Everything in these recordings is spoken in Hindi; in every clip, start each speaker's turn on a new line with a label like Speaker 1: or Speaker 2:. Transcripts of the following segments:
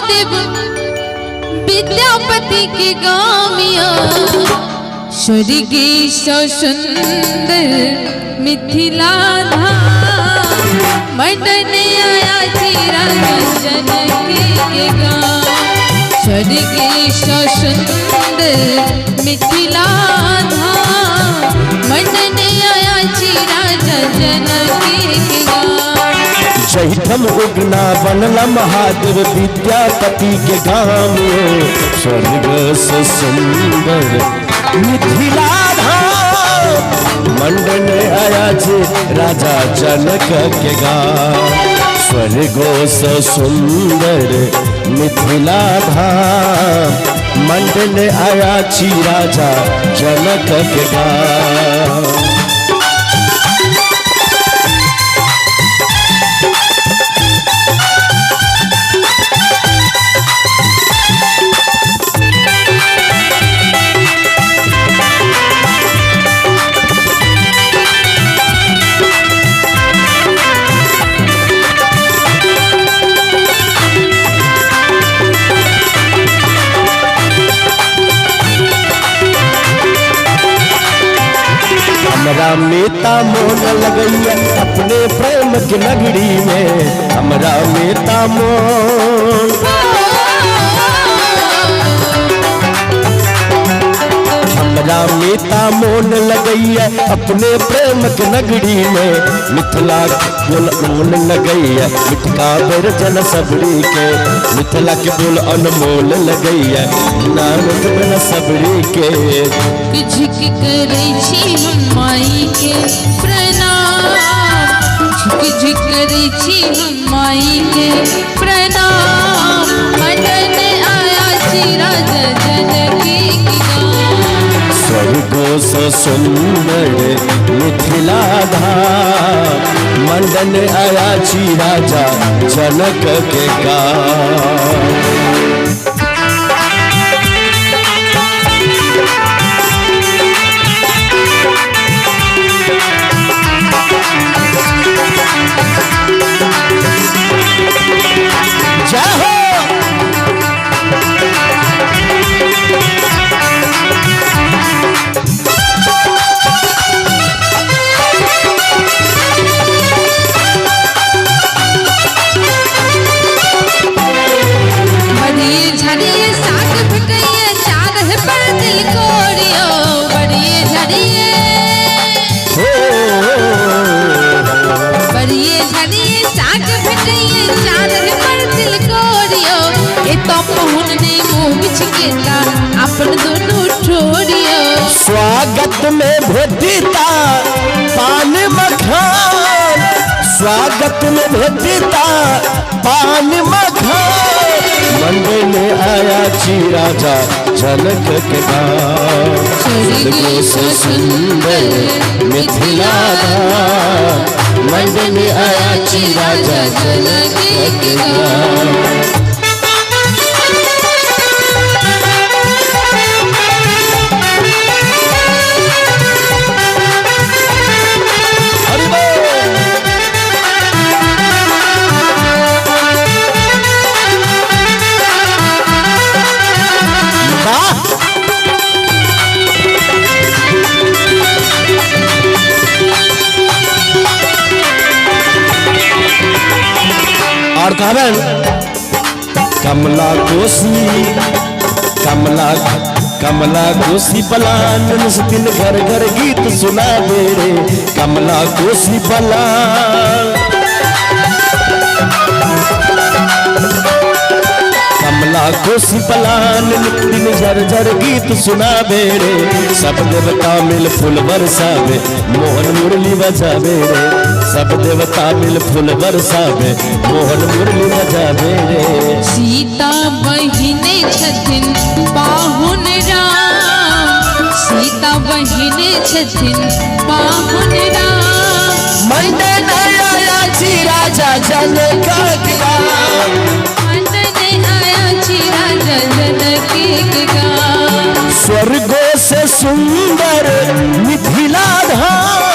Speaker 1: महादेव विद्यापति के गामिया स्वर्गीय सुंदर मिथिला धाम मंडन आया चिरा जनकी के गाँव स्वर्गीय सुंदर मिथिला धाम मंडन आया चिरा जनकी के गाँव।
Speaker 2: जहिठम उगना बनला महादेव विद्यापति के गाँव स्वर्ग से सुंदर मिथिला धाम मंडन आया जे राजा जनक के गाँव स्वर्गो से सुंदर मिथिला धाम मंडन आया छी राजा जनक के गाँव। हमरा मेता मोन लगैया अपने प्रेम के नगरी में हमरा मेता मोन हमरा मेता मोन लगैया अपने प्रेम के नगरी में मिथिला बोल मोन लगैया मिठका बेर जन सबरी के मिथिला के बोल अनमोल लगैया नानक बन सबरी के
Speaker 1: झिक करे छी हम माई के प्रणाम झिक करे छी हम माई के प्रणाम मंडन आया चिरा जनकी के गाँव
Speaker 2: स्वर्गो से सुंदर मिथिला धाम मंडन आया छी राजा जनक के गाँव। स्वागत में भेटिता पान मखान स्वागत में भेटिता पान मखान मंडन आया छी राजा जनक के गाँव स्वर्गो से सुंदर मिथिला धाम मंडन आया छी राजा जनक के गाँव। और कारण कमला कोसी बलान दिन घर घर गीत सुना दे रे कमला कोसी बलान कमला कोसी बलान दिन झर झर गीत सुना रे सब देवता मिल फूल बरसावे मोहन मुरली बजावे रे सब देवता मिल फूल बरसावे मोहन मुरली बजावे रे।
Speaker 1: सीता बहिने छथिन पाहुन राम सीता बहिने छथिन पाहुन राम
Speaker 2: मंडन आया छी राजा जनक के गाँव
Speaker 1: मंडन आया छी राजा जनकी के गाँव
Speaker 2: स्वर्गो से सुंदर मिथिला धाम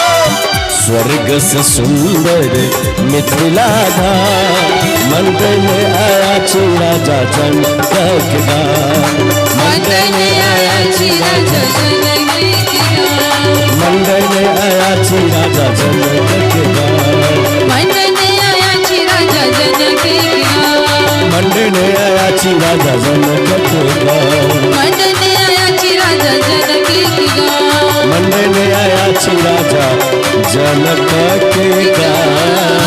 Speaker 2: स्वर्ग से सुंदर मिथिला धाम मंडन आया आया ची राजा जनक के गाँव
Speaker 1: मंडन आया ची राजा जनक के गाँव
Speaker 2: मंडन आया ची राजा जनक के गाँव
Speaker 1: मंडन आया ची राजा जनक के गाँव
Speaker 2: मंडन आया ची राजा जनक के गाँव
Speaker 1: मंडन आया ची राजा जनक के गाँव
Speaker 2: मंडन आया ची राजा जनक के गाँव